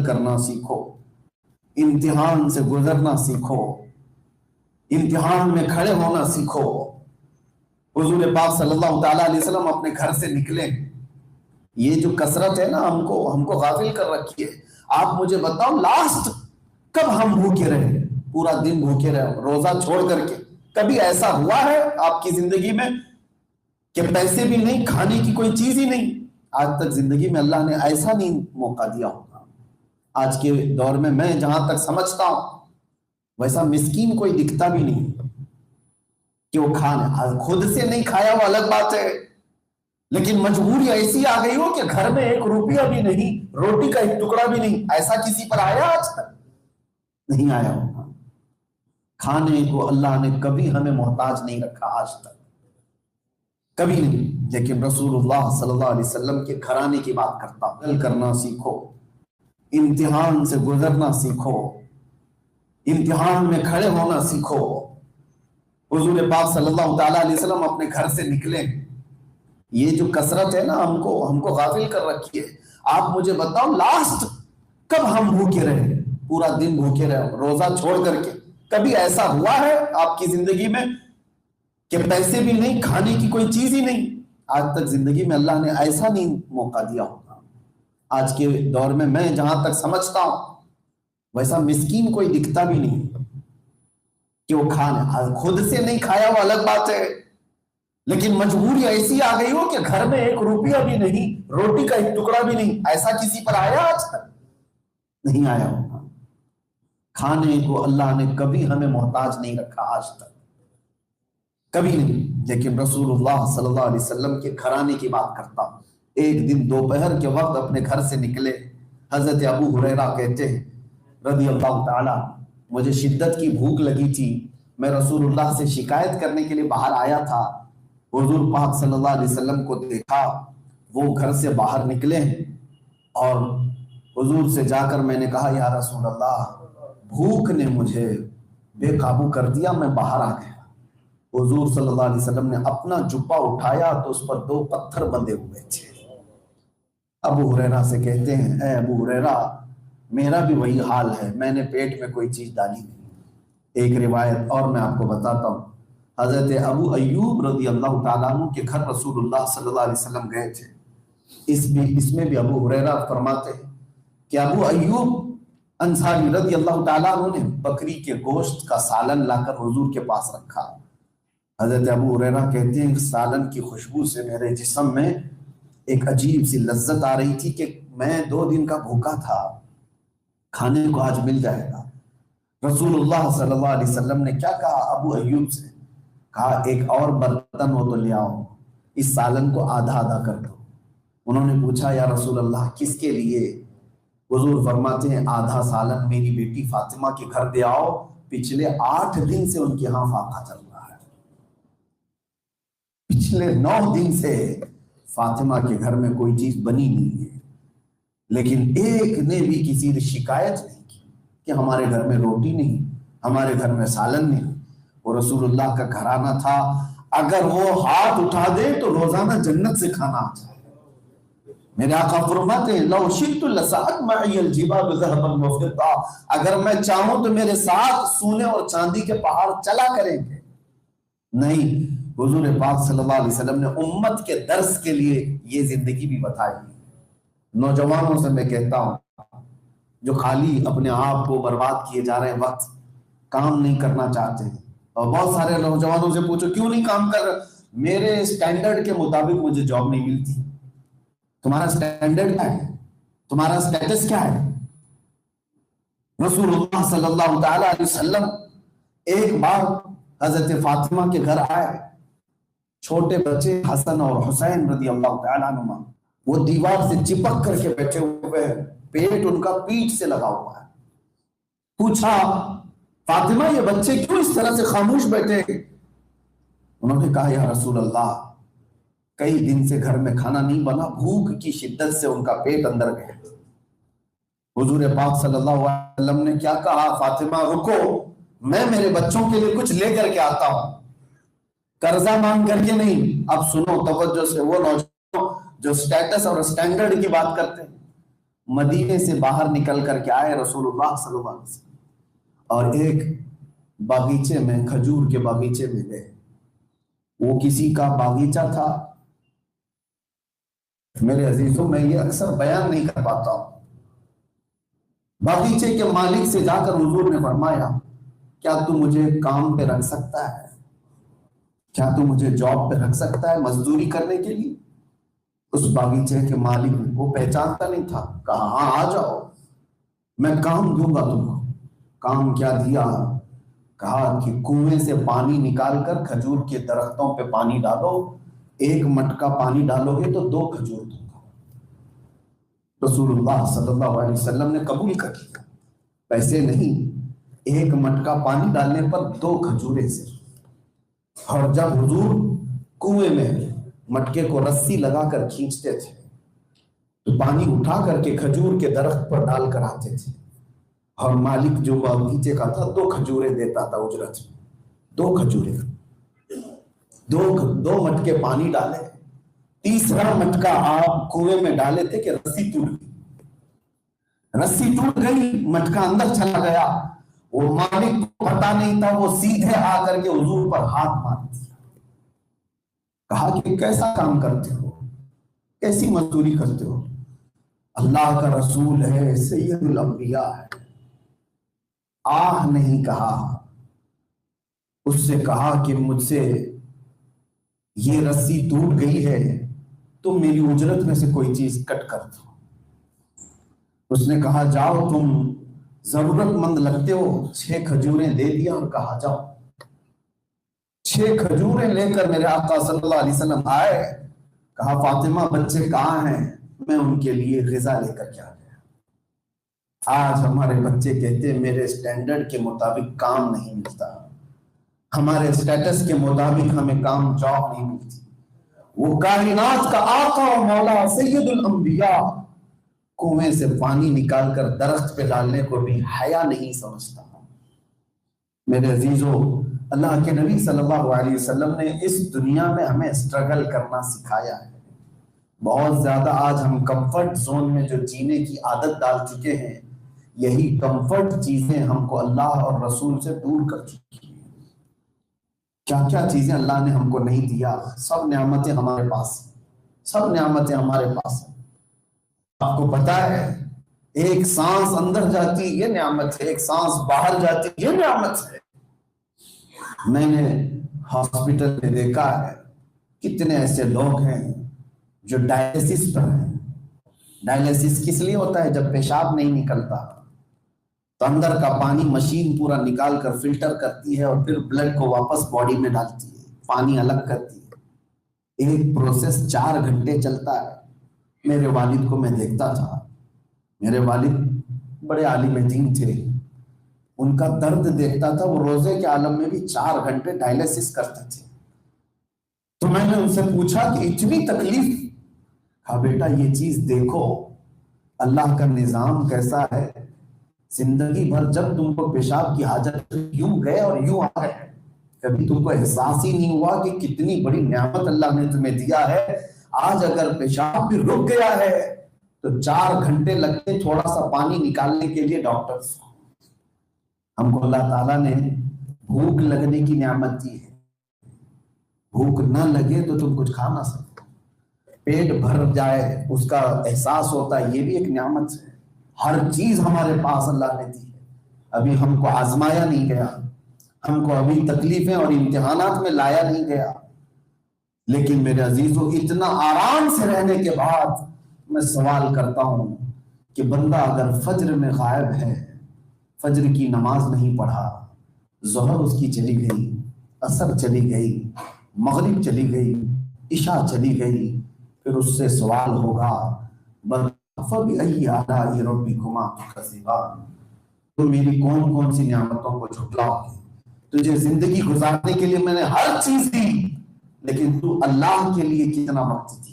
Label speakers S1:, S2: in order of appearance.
S1: Struggle करना सीखो, इम्तिहान से गुजरना सीखो, इम्तिहान में खड़े होना सीखो। हुजूर पाक सल्लल्लाहु ताला अलैहि वसल्लम अपने घर से निकले, ये जो कसरत है ना हमको गाफिल कर रखी है। आप मुझे बताओ लास्ट कब हम भूखे रहे, पूरा दिन भूखे रहे रोजा छोड़ करके? कभी ऐसा हुआ है आपकी जिंदगी में कि पैसे भी नहीं, खाने की कोई चीज ही नहीं? आज तक जिंदगी में अल्लाह ने ऐसा नहीं मौका दिया होगा। आज के दौर में मैं जहां तक समझता हूं वैसा मिस्कीन कोई दिखता भी नहीं कि वो खाने खुद से नहीं खाया, वो अलग बात है, लेकिन मजबूरी ऐसी आ गई हो कि घर में 1 रुपया भी नहीं, रोटी का 1 टुकड़ा भी नहीं। ऐसा किसी पर आया आज तक? नहीं आया होगा। खाने को अल्लाह ने कभी हमें मोहताज नहीं रखा आज तक, कभी नहीं। लेकिन रसूलुल्लाह सल्लल्लाहु अलैहि वसल्लम के घराने की बात करता हूं। स्ट्रगल करना सीखो, इम्तिहान से गुजरना सीखो, इम्तिहान में खड़े होना सीखो। हुजूर पाक सल्लल्लाहु ताला अलैहि वसल्लम अपने घर से निकले, ये जो कसरत है ना हमको गाफिल कर रखी है। आप मुझे बताओ लास्ट कब हम भूखे रहे, पूरा दिन भूखे रहे रोजा छोड़ करके? कभी ऐसा हुआ है आपकी जिंदगी में कि पैसे भी नहीं, खाने की कोई चीज ही नहीं? आज तक जिंदगी में अल्लाह ने ऐसा नहीं मौका दिया होगा। आज के दौर में मैं जहां तक समझता हूं वैसा मिस्कीन कोई दिखता भी नहीं कि वो खाने खुद से नहीं खाया, वो अलग बात है, लेकिन मजबूरी ऐसी आ गई हो कि घर में 1 रुपया भी नहीं, रोटी का 1 टुकड़ा भी नहीं। ऐसा किसी पर आया आज तक? नहीं आया होगा। खाने को अल्लाह ने कभी हमें मोहताज नहीं रखा आज तक, कभी नहीं। लेकिन रसूलुल्लाह सल्लल्लाहु अलैहि वसल्लम के घराने की बात करता हूं। एक दिन दोपहर के वक्त अपने घर से निकले। हजरत अबू हुरैरा कहते हैं रज़ी अल्लाह ताला, मुझे शिद्दत की भूख लगी थी, मैं रसूलुल्लाह से शिकायत करने के लिए बाहर आया था। हुजूर पाक सल्लल्लाहु अलैहि वसल्लम को देखा, वो घर से बाहर निकले और हुजूर से जाकर मैंने कहा, या रसूल अल्लाह, भूख ने मुझे बेकाबू कर दिया, मैं बाहर आ गया। हुजूर सल्लल्लाहु अलैहि वसल्लम ने अपना जुब्बा उठाया तो उस पर 2 पत्थर बंधे हुए थे। अबू हुरैरा से कहते हैं, ए अबू हुरैरा, मेरा भी वही हाल है, मैंने पेट में कोई चीज डाली नहीं। एक रिवायत और मैं आपको बताता हूँ। हजरत अबू अय्यूब रज़ी अल्लाह ताला अन्हु के घर रसूलुल्लाह सल्लल्लाहु अलैहि वसल्लम गए थे। इसमें भी अबू हुरैरा फरमाते हैं कि अबू अय्यूब अंसारी रज़ी अल्लाह ताला अन्हु ने बकरी के गोश्त का सालन लाकर हुजूर के पास रखा। हजरत अबू हुरैरा कहते हैं, सालन की खुशबू से मेरे जिस्म में एक अजीब सी लज्जत आ रही थी कि मैं 2 दिन का भूखा था, खाने को आज मिल जाएगा। रसूलुल्लाह सल्लल्लाहु अलैहि वसल्लम ने क्या कहा अबू अय्यूब से? कहा, एक और बर्तन हो तो ले आओ, इस सालन को आधा आधा कर दो। उन्होंने पूछा, या रसूल अल्लाह, किसके लिए? हुजूर फरमाते हैं, आधा सालन मेरी बेटी फातिमा के घर दे आओ, पिछले 8 दिन से उनके यहाँ फाका चल रहा है। पिछले 9 दिन से फातिमा के घर में कोई चीज बनी नहीं है, लेकिन एक ने भी किसी ने शिकायत नहीं की कि हमारे घर में रोटी नहीं, हमारे घर में सालन नहीं। वो रसूलुल्लाह का घराना था, अगर वो हाथ उठा दे तो रोजाना जन्नत से खाना आ जाए। मेरे आका फरमाते हैं, लौ शि'तु लसअत मअल जिबाल ज़हबन व फिद्दा, अगर मैं चाहूं तो मेरे साथ सोने और चांदी के पहाड़ चला करेंगे। नहीं, हुजूर पाक सल्लल्लाहु अलैहि वसल्लम ने उम्मत के दर्स के लिए ये जिंदगी भी बताई। नौजवानों से मैं कहता हूं जो खाली अपने आप को बर्बाद किए जा रहे हैं, वक्त काम नहीं करना चाहते हैं, और बहुत सारे नौजवानों से पूछो क्यों नहीं काम कर रहे? मेरे स्टैंडर्ड के मुताबिक मुझे जॉब नहीं मिलती। तुम्हारा स्टैंडर्ड क्या है? तुम्हारा स्टेटस क्या है? रसूलुल्लाह सल्लल्लाहु ताला अलैहि वसल्लम एक बार हजरत फातिमा के घर आए। छोटे बच्चे हसन और हुसैन रज़ी अल्लाह ताला अन्हुमा, वो दीवार से चिपक करके बैठे हुए हैं, पेट उनका पीठ से लगा हुआ है। पूछा, फातिमा, ये बच्चे क्यों इस तरह से खामोश बैठे? उन्होंने कहा, या रसूल अल्लाह, कई दिन से घर में खाना नहीं बना, भूख की शिद्दत से उनका पेट अंदर गया। हुजूर पाक सल्लल्लाहु अलैहि वसल्लम ने क्या कहा, फातिमा रुको, मैं मेरे बच्चों के लिए कुछ लेकर के आता हूं, कर्जा मांग करके नहीं। अब सुनो तवज्जो से, वो नौजवान जो स्टेटस और स्टैंडर्ड की बात करते हैं, مدینے سے باہر نکل کر کے آئے رسول اللہ صلی اللہ علیہ وسلم، اور ایک باغیچے میں، کھجور کے باغیچے میں گئے۔ وہ کسی کا باغیچہ تھا، میرے عزیزوں میں یہ اکثر بیان نہیں کر پاتا ہوں۔ باغیچے کے مالک سے جا کر حضور نے فرمایا، کیا تو مجھے کام پہ رکھ سکتا ہے؟ کیا تو مجھے جاب پہ رکھ سکتا ہے مزدوری کرنے کے لیے؟ اس باغیچے کے مالک وہ پہچانتا نہیں تھا، کہا ہاں آ جاؤ، میں کام دوں گا تم کو۔ کام کیا دیا؟ کہا کہ کنویں سے پانی نکال کر کھجور کے درختوں پہ پانی ڈالو، ایک مٹکا پانی ڈالو گے تو 2 کھجور دوں گا۔ رسول اللہ صلی اللہ علیہ وسلم نے قبول کر لیا، پیسے نہیں، ایک مٹکا پانی ڈالنے پر 2 کھجوریں سے۔ اور جب حضور کنویں میں مٹکے کو رسی لگا کر کھینچتے تھے تو پانی اٹھا کر کے کھجور کے درخت پر ڈال کر آتے تھے، اور مالک جو باغیچے کا تھا 2 کھجوریں دیتا تھا اجرت میں۔ 2 کھجوریں، 2 مٹکے پانی ڈالے، تیسرا مٹکا آپ کنویں میں ڈالے تھے کہ رسی ٹوٹ گئی، رسی ٹوٹ گئی، مٹکا اندر چلا گیا۔ وہ مالک کو پتا نہیں تھا، وہ سیدھے آ کر کے حضور پر ہاتھ مار دیا، کہا کہ کیسا کام کرتے ہو، کیسی مزدوری کرتے ہو؟ اللہ کا رسول ہے، سید الانبیاء ہے۔ آہ نہیں کہا، اس سے کہا کہ مجھ سے یہ رسی ٹوٹ گئی ہے، تم میری اجرت میں سے کوئی چیز کٹ کر دو۔ اس نے کہا جاؤ، تم ضرورت مند لگتے ہو، 6 کھجوریں دے دیا اور کہا جاؤ۔ 6 کھجوریں لے کر میرے آقا صلی اللہ علیہ وسلم آئے، کہا فاطمہ بچے کہاں ہیں؟ میں ان کے لیے غذا لے کر کیا گیا۔ آج ہمارے بچے کہتے ہیں میرے سٹینڈرڈ کے مطابق کام نہیں ملتا، ہمارے سٹیٹس کے مطابق ہمیں کام جاب نہیں ملتی۔ وہ کائنات کا آقا و مولا سید الانبیاء کنویں سے پانی نکال کر درخت پہ ڈالنے کو بھی حیا نہیں سمجھتا۔ میرے عزیزو، اللہ کے نبی صلی اللہ علیہ وسلم نے اس دنیا میں ہمیں اسٹرگل کرنا سکھایا ہے۔ بہت زیادہ آج ہم کمفرٹ زون میں جو جینے کی عادت ڈال چکے ہیں، یہی کمفرٹ چیزیں ہم کو اللہ اور رسول سے دور کر چکی ہیں۔ کیا کیا چیزیں اللہ نے ہم کو نہیں دیا، سب نعمتیں ہمارے پاس ہیں، سب نعمتیں ہمارے پاس ہیں۔ آپ کو پتا ہے ایک سانس اندر جاتی یہ نعمت ہے، ایک سانس باہر جاتی یہ نعمت ہے۔ میں نے ہاسپٹل میں دیکھا ہے کتنے ایسے لوگ ہیں جو ڈائلیسس پر ہیں۔ ڈائلیسس کس لیے ہوتا ہے؟ جب پیشاب نہیں نکلتا تو اندر کا پانی مشین پورا نکال کر فلٹر کرتی ہے اور پھر بلڈ کو واپس باڈی میں ڈالتی ہے، پانی الگ کرتی ہے۔ ایک پروسیس 4 گھنٹے چلتا ہے۔ میرے والد کو میں دیکھتا تھا، میرے والد بڑے عالم دین تھے، ان کا درد دیکھتا تھا، وہ روزے کے عالم میں بھی 4 گھنٹے ڈائلیسس کرتے تھے۔ تو میں نے ان سے پوچھا کہ اتنی تکلیف؟ کہا بیٹا یہ چیز دیکھو اللہ کا نظام کیسا ہے، زندگی بھر جب تم کو پیشاب کی حاجت یوں گئے اور یوں آ گئے، کبھی تم کو احساس ہی نہیں ہوا کہ کتنی بڑی نعمت اللہ نے تمہیں دیا ہے۔ آج اگر پیشاب بھی رک گیا ہے تو 4 گھنٹے لگتے تھوڑا سا پانی نکالنے کے لیے ڈاکٹرز۔ ہم کو اللہ تعالیٰ نے بھوک لگنے کی نعمت دی ہے، بھوک نہ لگے تو تم کچھ کھا نہ سکتے، پیٹ بھر جائے اس کا احساس ہوتا ہے، یہ بھی ایک نعمت ہے۔ ہر چیز ہمارے پاس اللہ نے دی ہے، ابھی ہم کو آزمایا نہیں گیا، ہم کو ابھی تکلیفیں اور امتحانات میں لایا نہیں گیا۔ لیکن میرے عزیزو، اتنا آرام سے رہنے کے بعد میں سوال کرتا ہوں کہ بندہ اگر فجر میں غائب ہے، فجر کی نماز نہیں پڑھا، ظہر اس کی چلی گئی، عصر چلی گئی، مغرب چلی گئی، عشاء چلی گئی، پھر اس سے سوال ہوگا فَبِأَيِّ آلَاءِ رَبِّكُمَا تُكَذِّبَانِ، تم میری کون کون سی نعمتوں کو جھٹلاؤ گے؟ تجھے زندگی گزارنے کے لیے میں نے ہر چیز دی، لیکن تو اللہ کے لیے کتنا وقت دی؟